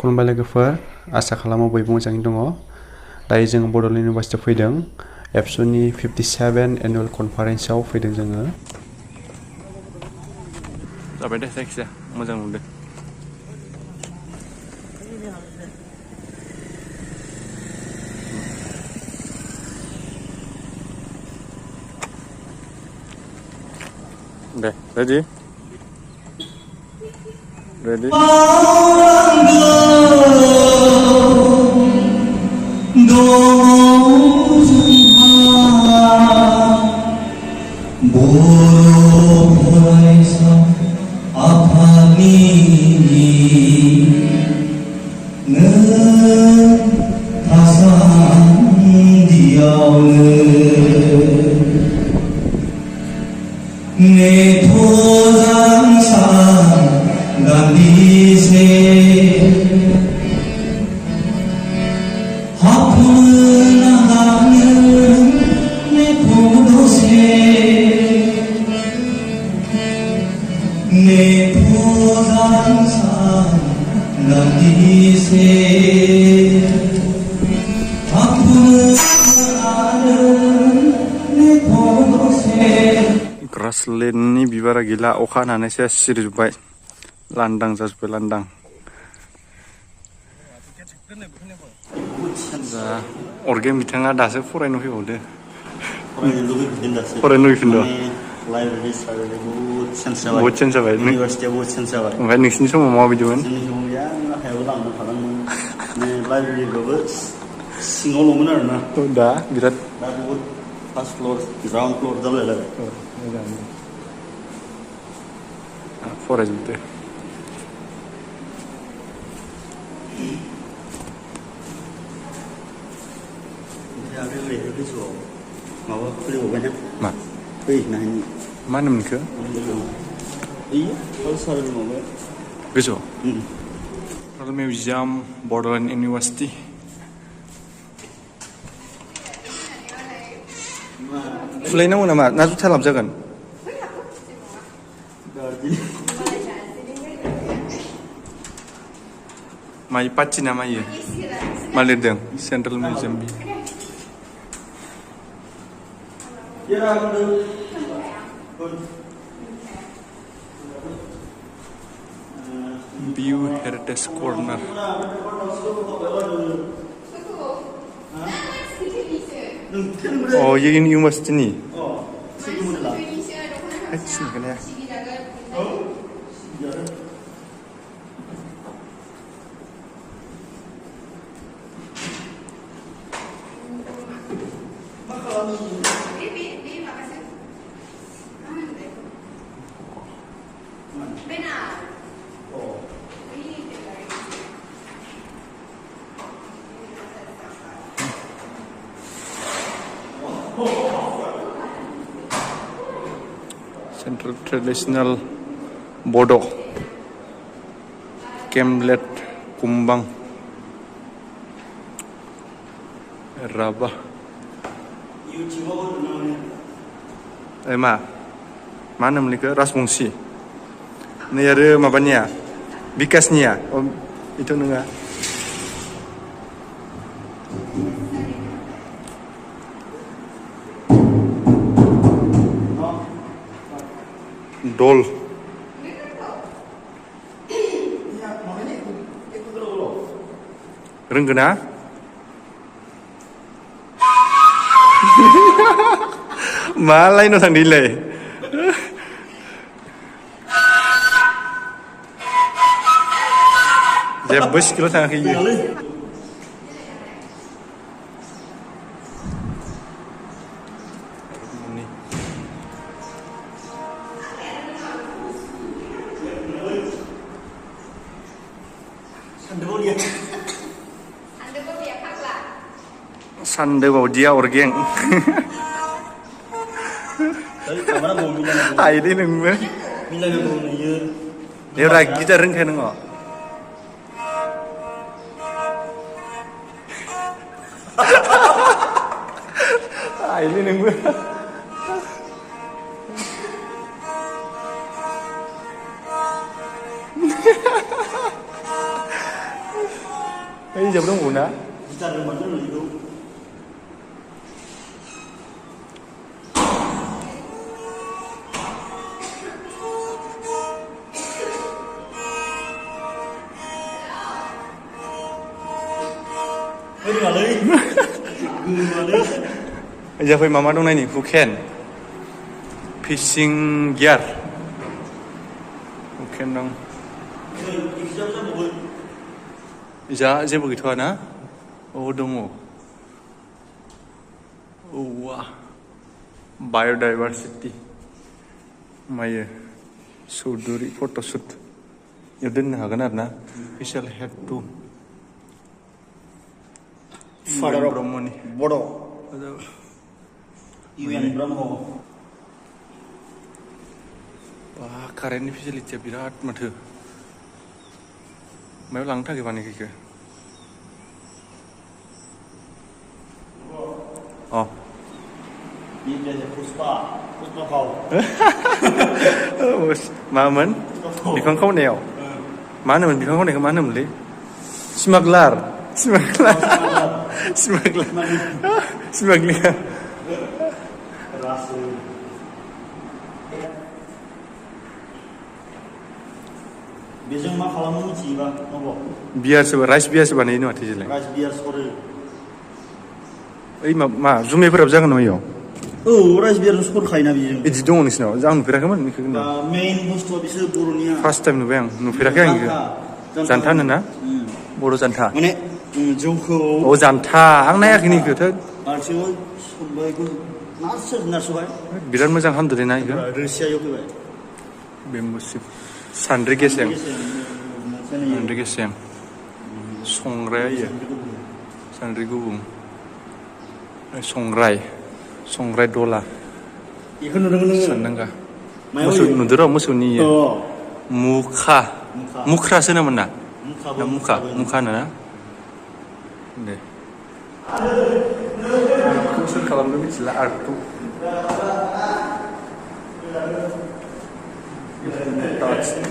खुलुमबाय लोगोफोर आसा खालामो बयबो मोजाङै दङ दायो जों बड'लेण्ड इउनिभारसिटियाव फैदों एबसुनि 57 एनुवेल कनफारेन्सआव फैदों जोङो जाबाय दे जायखिजाया मोजां नुदों दे ready ग्रासलेण्डनि बिबारा गैला अखा हानानैसो सिरिजोब्बाय लांदां जाजोब्बाय लांदां दा अर्गेन बिथाङा दासो फरायनो फैबावदो फरायनो लुगैफिनदों बहुद चेन्ज जाबाय इउनिभारसिटिया बहुद चेन्ज जाबाय ओमफ्राय नोंसिनि समाव माबायदिमोन जोंनि समाव गैया हायाबो लांनो थालांमोन लाइब्रेरिखौबो सिङावल'मोन आरोना दा बिराद दा बहुद फार्स्ट फ्ल'र ग्राउन्ड फ्ल'र जालायलायबाय फरायजोबदो गोजौआव माबा खुलिबावबायना मा बै नायनि मा होनोमोन बेखौ गोजौआव मिउजियाम बड'लेण्ड इउनिभारसिटि खुलायनांगौ नामा ना जुथा लाबजागोन माइ पाटि ना मायो मा लिरदों central museum View Heritage Corner oh ini university ni sini kan ya Central Traditional Bodo Kemlet Kumbang Rabah mana mereka Rasmungsi ini ada mapanya Bikasnya oh itu enggak Dol Renggena Malay no sang delay Jebus kilo sang kiri Sande bawa dia orgeng. Aile nunggu. Dia lagi jarang kan nggak? Aile nunggu. Ini jam dong una. Gitar rumah dulu itu. Giờ phải mama đông này nhỉ, Phuket, fishing gear, Phuket dong. Iya, je begitu ana? Oh dong. Oh wah, biodiversity, Maya, suduri photoshoot. Yaudah nih, hagan arna, facial hair too. Father of Bodo. UN Brahmo. Wah, keren ini facility birat macam. Mau lang thak gimana kira? Oh. Ini dia Puspa kau. Maman, bikang kau neo. Mana man bikang kau neo mana muli? Smuggler. Biasanya mak kalau mau ciba, nopo. Biar sebar rice biar sebar ini mati jelek. Rice biar sore. Ma, zoom berapa jangan noyo. Oh, rice biar sore kaya nabi. Itu dong nih seno, jangan numpira kaman nih kena. Main boost tuh bisa burunya. First time nubeng, numpira kaya gitu. Jantah nana? Bodoh jantah. Mana? Jauh. Oh jantah, ang nayak ini gitu. Arsiwo, sebaik itu nasib. Biar macam hantu deh naik. Rusia yuk baik. Bembusip. Sandri geseng. Sandri geseng. Songrai ya. Sandri gubung. Songrai. Songrai dola. Ikan nunggu. Senengkah? Musuh ni ya. Muka. Muka sana mana? Muka nana. Deh. Khusus kalau lebih jelas artu. Touch.